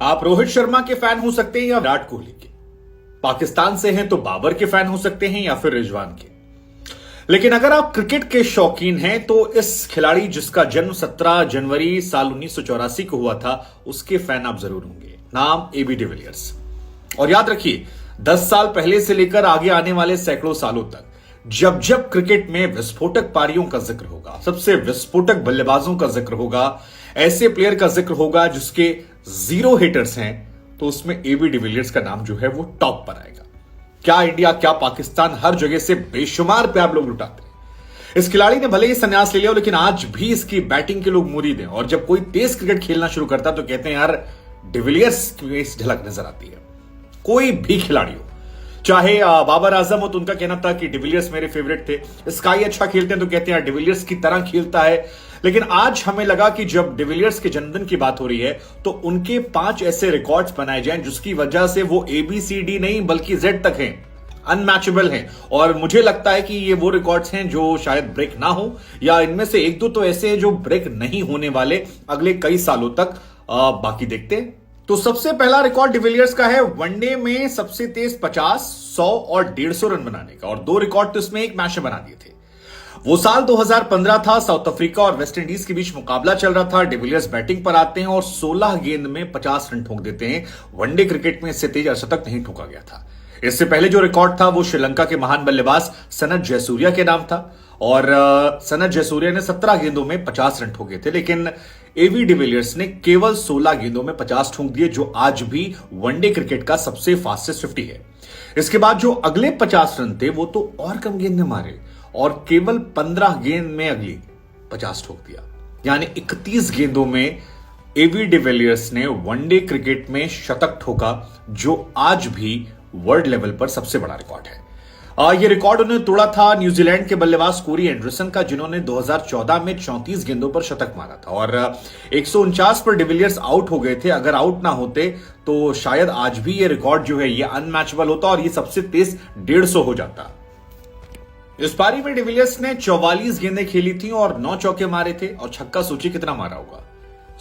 आप रोहित शर्मा के फैन हो सकते हैं या विराट कोहली के। पाकिस्तान से हैं तो बाबर के फैन हो सकते हैं या फिर रिजवान के। लेकिन अगर आप क्रिकेट के शौकीन हैं तो इस खिलाड़ी जिसका जन्म 17 जनवरी साल 1984 को हुआ था, उसके फैन आप जरूर होंगे। नाम एबी डिविलियर्स। और याद रखिए, 10 साल पहले से लेकर आगे आने वाले सैकड़ों सालों तक जब जब क्रिकेट में विस्फोटक पारियों का जिक्र होगा, सबसे विस्फोटक बल्लेबाजों का जिक्र होगा, ऐसे प्लेयर का जिक्र होगा जिसके 0 हिटर्स हैं, तो उसमें एबी डिविलियर्स का नाम जो है वो टॉप पर आएगा। क्या इंडिया, क्या पाकिस्तान, हर जगह से बेशुमार प्यार लोग लुटाते हैं। इस खिलाड़ी ने भले ही संन्यास ले लिया, लेकिन आज भी इसकी बैटिंग के लोग मुरीद हैं। और जब कोई तेज क्रिकेट खेलना शुरू करता है तो कहते हैं यार, डिविलियर्स की इस झलक नजर आती है। कोई भी खिलाड़ी हो, चाहे बाबर आजम हो तो उनका कहना था कि डिविलियर्स मेरे फेवरेट थे। स्काई अच्छा खेलते हैं तो कहते हैं यार डिविलियर्स की तरह खेलता है। लेकिन आज हमें लगा कि जब डिविलियर्स के जन्मदिन की बात हो रही है तो उनके 5 ऐसे रिकॉर्ड्स बनाए जाएं जिसकी वजह से वो ABCD नहीं बल्कि Z तक हैं, अनमैचेबल हैं। और मुझे लगता है कि ये वो रिकॉर्ड्स हैं जो शायद ब्रेक ना हो, या इनमें से 1-2 तो ऐसे हैं जो ब्रेक नहीं होने वाले अगले कई सालों तक। बाकी देखते हैं। तो सबसे पहला रिकॉर्ड डिविलियर्स का है वनडे में सबसे तेज 50, 100 और 150 रन बनाने का। और 2 रिकॉर्ड तो इसमें एक मैच में बना दिए थे। वो साल 2015 था, साउथ अफ्रीका और वेस्ट इंडीज के बीच मुकाबला चल रहा था। डिविलियर्स बैटिंग पर आते हैं और 16 गेंद में 50 रन ठोक देते हैं। वनडे क्रिकेट में इससे तेज अर्शतक नहीं ठोका गया था। इससे पहले जो रिकॉर्ड था वो श्रीलंका के महान बल्लेबाज सनथ जयसूर्या के नाम था। और सनथ जयसूर्या ने 17 गेंदों में 50 रन ठोके थे। लेकिन एबी डिविलियर्स ने केवल 16 गेंदों में 50 ठोक दिए, जो आज भी वनडे क्रिकेट का सबसे फास्टेस्ट 50 है। इसके बाद जो अगले 50 रन थे वो तो और कम गेंद में मारे और केवल 15 गेंद में अगली 50 ठोक दिया। यानी 31 गेंदों में एबी डिविलियर्स ने वनडे क्रिकेट में शतक ठोका, जो आज भी वर्ल्ड लेवल पर सबसे बड़ा रिकॉर्ड है। यह रिकॉर्ड उन्होंने तोड़ा था न्यूजीलैंड के बल्लेबाज कोरी एंडरसन का, जिन्होंने 2014 में 34 गेंदों पर शतक मारा था। और 149 पर डिविलियर्स आउट हो गए थे। अगर आउट ना होते तो शायद आज भी यह रिकॉर्ड जो है यह अनमैचेबल होता और यह सबसे तेज 150 हो जाता। इस पारी में डिविलियर्स ने 44 गेंदें खेली थी और 9 चौके मारे थे। और छक्का सोचिए कितना मारा होगा,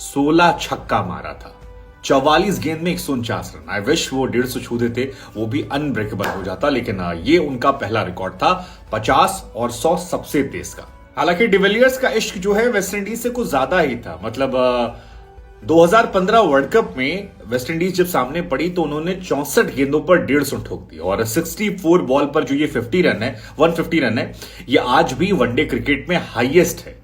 16 छक्का मारा था। 44 गेंद में 149 रन। आई विश वो 150 छू देते, वो भी अनब्रेकेबल हो जाता। लेकिन ये उनका पहला रिकॉर्ड था, 50 और 100 सबसे तेज का। हालांकि डिविलियर्स का इश्क जो है वेस्ट इंडीज से कुछ ज्यादा ही था। मतलब 2015 वर्ल्ड कप में वेस्ट इंडीज जब सामने पड़ी तो उन्होंने 64 गेंदों पर 150 ठोक दी। और 64 बॉल पर जो ये 50 रन है, 150 रन है, ये आज भी वनडे क्रिकेट में हाईएस्ट है।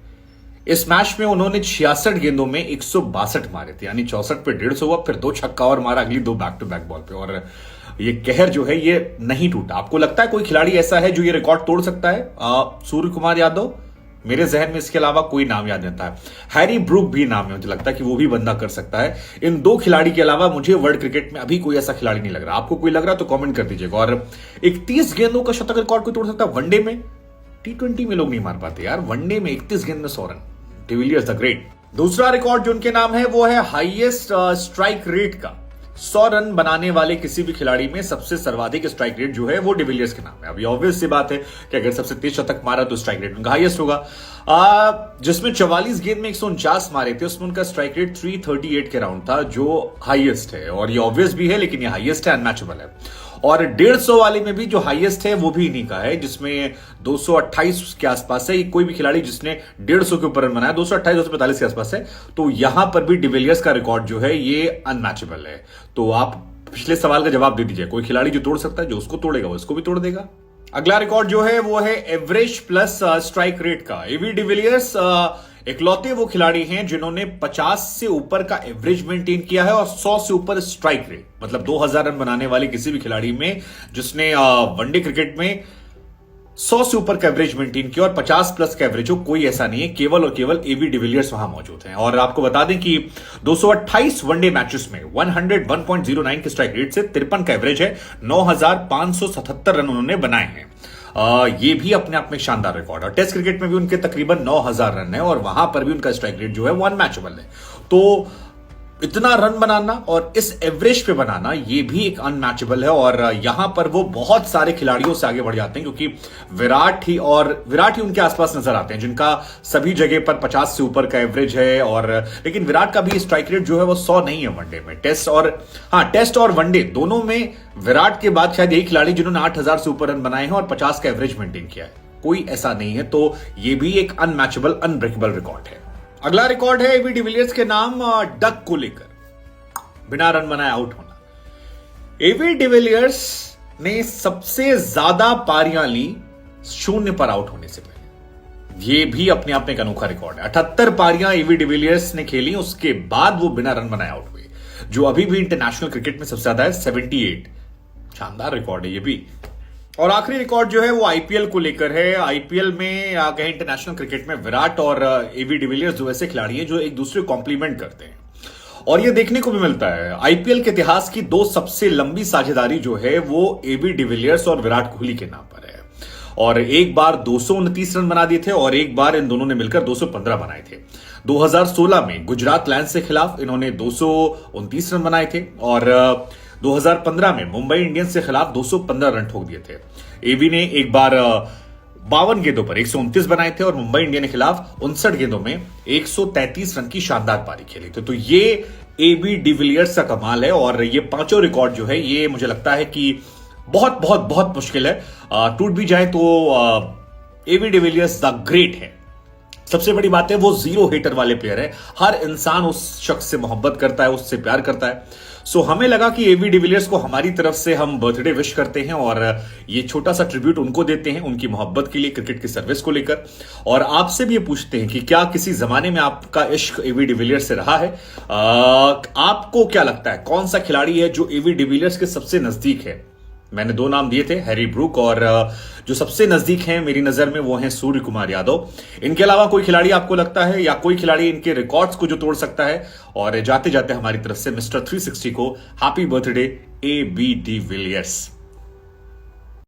इस मैच में उन्होंने 66 गेंदों में 162 मारे थे। यानी 64 पे 150 हुआ, फिर 2 छक्का और मारा अगली 2 बैक टू बैक बॉल पे। और ये कहर जो है ये नहीं टूटा। आपको लगता है कोई खिलाड़ी ऐसा है जो ये रिकॉर्ड तोड़ सकता है? सूर्य कुमार यादव, मेरे जहन में इसके अलावा कोई नाम याद नहीं आता है। हैरी ब्रूक भी नाम है, मुझे लगता है कि वो भी बंदा कर सकता है। इन 2 खिलाड़ी के अलावा मुझे वर्ल्ड क्रिकेट में अभी कोई ऐसा खिलाड़ी नहीं लग रहा। आपको कोई लग रहा है तो कमेंट कर दीजिएगा। और 31 गेंदों का शतक रिकॉर्ड कोई तोड़ सकता है वनडे में? T20 में लोग नहीं मार पाते यार, वनडे में 31 गेंद में 100 रन। De Villiers the great. दूसरा रिकॉर्ड जो उनके नाम है वो है हाईएस्ट स्ट्राइक रेट का। 100 रन बनाने वाले किसी भी खिलाड़ी में सबसे सर्वाधिक स्ट्राइक रेट जो है वो डिविलियर्स के नाम है। अभी ऑब्वियस सी बात है कि अगर सबसे तेज शतक मारा तो स्ट्राइक रेट उनका हाईएस्ट होगा। जिसमें 44 गेंद में 149 मारे थे, उसमें उनका स्ट्राइक रेट 338 के राउंड था, जो हाईएस्ट है। और ये ऑब्वियस भी है, लेकिन ये हाईएस्ट है, अनमैचेबल है। और 150 वाले में भी जो हाईएस्ट है वो भी इन्हीं का है, जिसमें 228 के आसपास है। कोई भी खिलाड़ी जिसने 150 के ऊपर रन बनाया 228, 245 के आसपास है। तो यहां पर भी डिविलियर्स का रिकॉर्ड जो है ये अनमैचेबल है। तो आप पिछले सवाल का जवाब दे दीजिए, कोई खिलाड़ी जो तोड़ सकता है, जो उसको तोड़ेगा वो इसको भी तोड़ देगा। अगला रिकॉर्ड जो है वो है एवरेज प्लस स्ट्राइक रेट का। एबी डिविलियर्स इकलौते वो खिलाड़ी हैं जिन्होंने 50 से ऊपर का एवरेज मेंटेन किया है और 100 से ऊपर स्ट्राइक रेट। मतलब 2000 रन बनाने वाले किसी भी खिलाड़ी में जिसने वनडे क्रिकेट में 100 से ऊपर का एवरेज मेंटेन किया और 50 प्लस का एवरेज हो, कोई ऐसा नहीं है। केवल और केवल एबी डिविलियर्स वहां मौजूद हैं। और आपको बता दें कि 228 वनडे मैचेस में 101.09 के स्ट्राइक रेट से 53 का एवरेज है। 9577 रन उन्होंने बनाए हैं। ये भी अपने आप में शानदार रिकॉर्ड है। टेस्ट क्रिकेट में भी उनके तकरीबन 9000 रन है और वहां पर भी उनका स्ट्राइक रेट जो है वो अनमैचेबल है। तो इतना रन बनाना और इस एवरेज पे बनाना ये भी एक अनमैचेबल है। और यहां पर वो बहुत सारे खिलाड़ियों से आगे बढ़ जाते हैं, क्योंकि विराट ही उनके आसपास नजर आते हैं, जिनका सभी जगह पर 50 से ऊपर का एवरेज है। और लेकिन विराट का भी स्ट्राइक रेट जो है वो 100 नहीं है वनडे में। टेस्ट और वनडे दोनों में विराट के बाद शायद यही खिलाड़ी जिन्होंने 8000 से ऊपर रन बनाए हैं और 50 का एवरेज मेंटेन किया है, कोई ऐसा नहीं है। तो ये भी एक अनमैचेबल, अनब्रेकेबल रिकॉर्ड है। अगला रिकॉर्ड है एबी डिविलियर्स के नाम, डक को लेकर बिना रन बनाए आउट होना। एबी डिविलियर्स ने सबसे ज्यादा पारियां ली 0 पर आउट होने से पहले। यह भी अपने आप में एक अनोखा रिकॉर्ड है। 78 पारियां एबी डिविलियर्स ने खेली, उसके बाद वो बिना रन बनाए आउट हुए, जो अभी भी इंटरनेशनल क्रिकेट में सबसे ज्यादा है, 78। शानदार रिकॉर्ड है ये भी। और आखिरी रिकॉर्ड जो है वो आईपीएल को लेकर है। आईपीएल में या कहें इंटरनेशनल क्रिकेट में विराट और एबी डिविलियर्स जो ऐसे खिलाड़ी हैं जो एक दूसरे को कॉम्प्लीमेंट करते हैं, और ये देखने को भी मिलता है। आईपीएल के इतिहास की 2 सबसे लंबी साझेदारी जो है वो एबी डिविलियर्स और विराट कोहली के नाम पर है। और एक बार 229 रन बना दिए थे और एक बार इन दोनों ने मिलकर 215 बनाए थे। 2016 में गुजरात लायंस के खिलाफ इन्होंने 229 रन बनाए थे और 2015 में मुंबई इंडियंस के खिलाफ 215 रन ठोक दिए थे। एबी ने एक बार 52 गेंदों पर 129 बनाए थे और मुंबई इंडियंस के खिलाफ 59 गेंदों में 133 रन की शानदार पारी खेली थी। तो ये एबी डिविलियर्स का कमाल है। और ये पांचों रिकॉर्ड जो है ये मुझे लगता है कि बहुत बहुत बहुत मुश्किल है टूट भी जाए तो एबी डिविलियर्स द ग्रेट है। सबसे बड़ी बात है वो 0 हिटर वाले प्लेयर है। हर इंसान उस शख्स से मोहब्बत करता है, उससे प्यार करता है। सो हमें लगा कि एबी डिविलियर्स को हमारी तरफ से हम बर्थडे विश करते हैं और ये छोटा सा ट्रिब्यूट उनको देते हैं उनकी मोहब्बत के लिए, क्रिकेट की सर्विस को लेकर। और आपसे भी ये पूछते हैं कि क्या किसी जमाने में आपका इश्क एबी डिविलियर्स से रहा है? आपको क्या लगता है कौन सा खिलाड़ी है जो एबी डिविलियर्स के सबसे नजदीक है? मैंने 2 नाम दिए थे, हैरी ब्रूक, और जो सबसे नजदीक हैं मेरी नजर में वो हैं सूर्य कुमार यादव। इनके अलावा कोई खिलाड़ी आपको लगता है या कोई खिलाड़ी इनके रिकॉर्ड्स को जो तोड़ सकता है? और जाते जाते हमारी तरफ से मिस्टर 360 को हैप्पी बर्थडे एबी डिविलियर्स।